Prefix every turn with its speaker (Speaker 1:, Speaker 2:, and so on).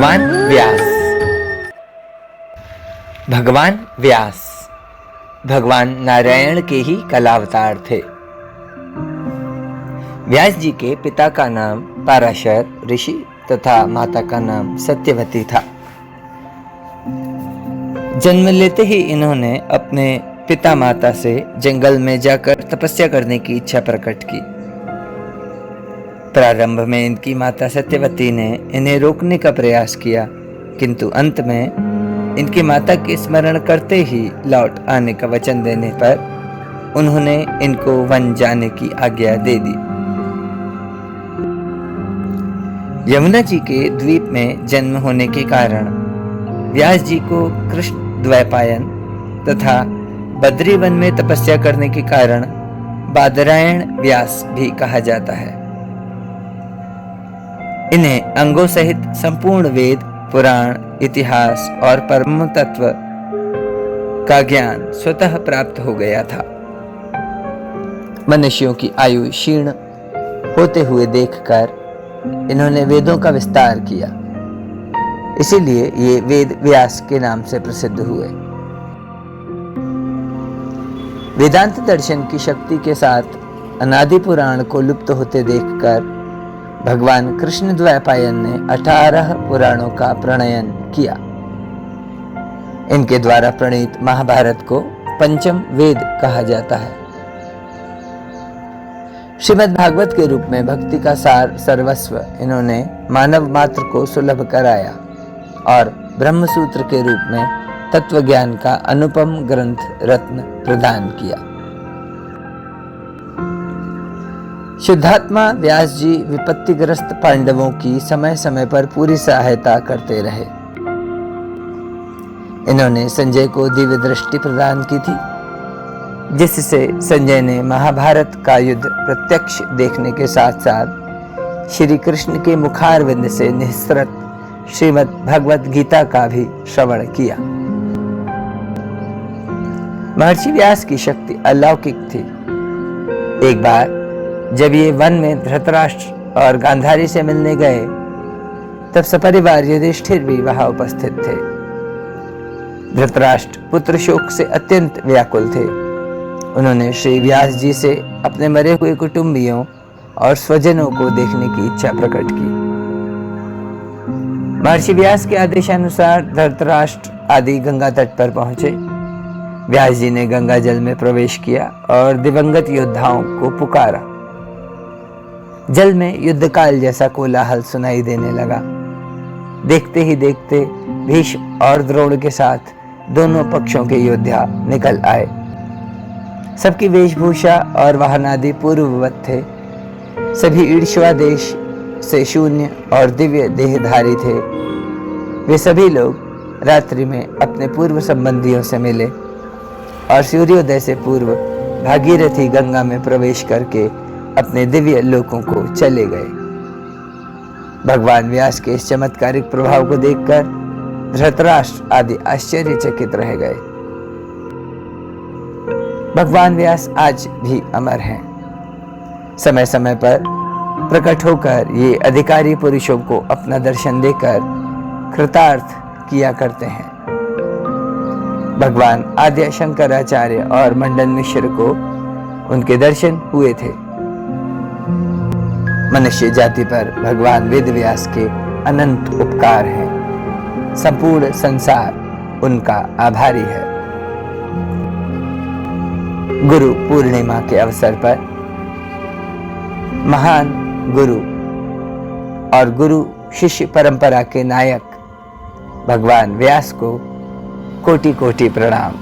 Speaker 1: भगवान व्यास। भगवान व्यास भगवान नारायण के ही कलावतार थे। व्यास जी के पिता का नाम पाराशर ऋषि तथा माता का नाम सत्यवती था। जन्म लेते ही इन्होंने अपने पिता माता से जंगल में जाकर तपस्या करने की इच्छा प्रकट की। प्रारंभ में इनकी माता सत्यवती ने इन्हें रोकने का प्रयास किया, किंतु अंत में इनकी माता के स्मरण करते ही लौट आने का वचन देने पर उन्होंने इनको वन जाने की आज्ञा दे दी। यमुना जी के द्वीप में जन्म होने के कारण व्यास जी को कृष्ण द्वैपायन तथा बद्री वन में तपस्या करने के कारण बादरायण व्यास भी कहा जाता है। इन्हें अंगों सहित संपूर्ण वेद, पुराण, इतिहास और परम तत्व का ज्ञान स्वतः प्राप्त हो गया था। मनुष्यों की आयु क्षीण होते हुए देखकर इन्होंने वेदों का विस्तार किया, इसीलिए ये वेद व्यास के नाम से प्रसिद्ध हुए। वेदांत दर्शन की शक्ति के साथ अनादि पुराण को लुप्त होते देखकर भगवान कृष्ण द्वैपायन ने 18 पुराणों का प्रणयन किया। इनके द्वारा प्रणीत महाभारत को पंचम वेद कहा जाता है। श्रीमद् भागवत के रूप में भक्ति का सार सर्वस्व इन्होंने मानव मात्र को सुलभ कराया और ब्रह्म सूत्र के रूप में तत्व ज्ञान का अनुपम ग्रंथ रत्न प्रदान किया। शुद्धात्मा व्यास जी विपत्तिग्रस्त पांडवों की समय समय पर पूरी सहायता करते रहे। इन्होंने संजय को दिव्य दृष्टि प्रदान की थी, जिससे संजय ने महाभारत का युद्ध प्रत्यक्ष देखने के साथ साथ श्री कृष्ण के मुखारविंद से निःसृत श्रीमद् भगवत गीता का भी श्रवण किया। महर्षि व्यास की शक्ति अलौकिक थी। एक बार जब ये वन में धृतराष्ट्र और गांधारी से मिलने गए, तब सपरिवार युधिष्ठिर भी वहां उपस्थित थे। धृतराष्ट्र पुत्र शोक से अत्यंत व्याकुल थे। उन्होंने श्री व्यास जी से अपने मरे हुए कुटुंबियों और स्वजनों को देखने की इच्छा प्रकट की। महर्षि व्यास के आदेशानुसार धृतराष्ट्र आदि गंगा तट पर पहुंचे। व्यास जी ने गंगा जल में प्रवेश किया और दिवंगत योद्धाओं को पुकारा। जल में युद्ध काल जैसा कोलाहल सुनाई देने लगा। देखते ही देखते भीष्म और द्रोण के साथ दोनों पक्षों के योद्धा निकल आए। सबकी वेशभूषा और वाहन आदि पूर्ववत थे। सभी ईर्ष्या देश से शून्य और दिव्य देहधारी थे। वे सभी लोग रात्रि में अपने पूर्व संबंधियों से मिले और सूर्योदय से पूर्व भागीरथी गंगा में प्रवेश करके अपने दिव्य लोकों को चले गए। भगवान व्यास के इस चमत्कारिक प्रभाव को देखकर धृतराष्ट्र आदि आश्चर्यचकित रह गए। भगवान व्यास आज भी अमर हैं। समय समय पर प्रकट होकर ये अधिकारी पुरुषों को अपना दर्शन देकर कृतार्थ किया करते हैं। भगवान आद्य शंकराचार्य और मंडन मिश्र को उनके दर्शन हुए थे। मनुष्य जाति पर भगवान वेद व्यास के अनंत उपकार हैं। संपूर्ण संसार उनका आभारी है। गुरु पूर्णिमा के अवसर पर महान गुरु और गुरु शिष्य परंपरा के नायक भगवान व्यास को कोटि कोटि प्रणाम।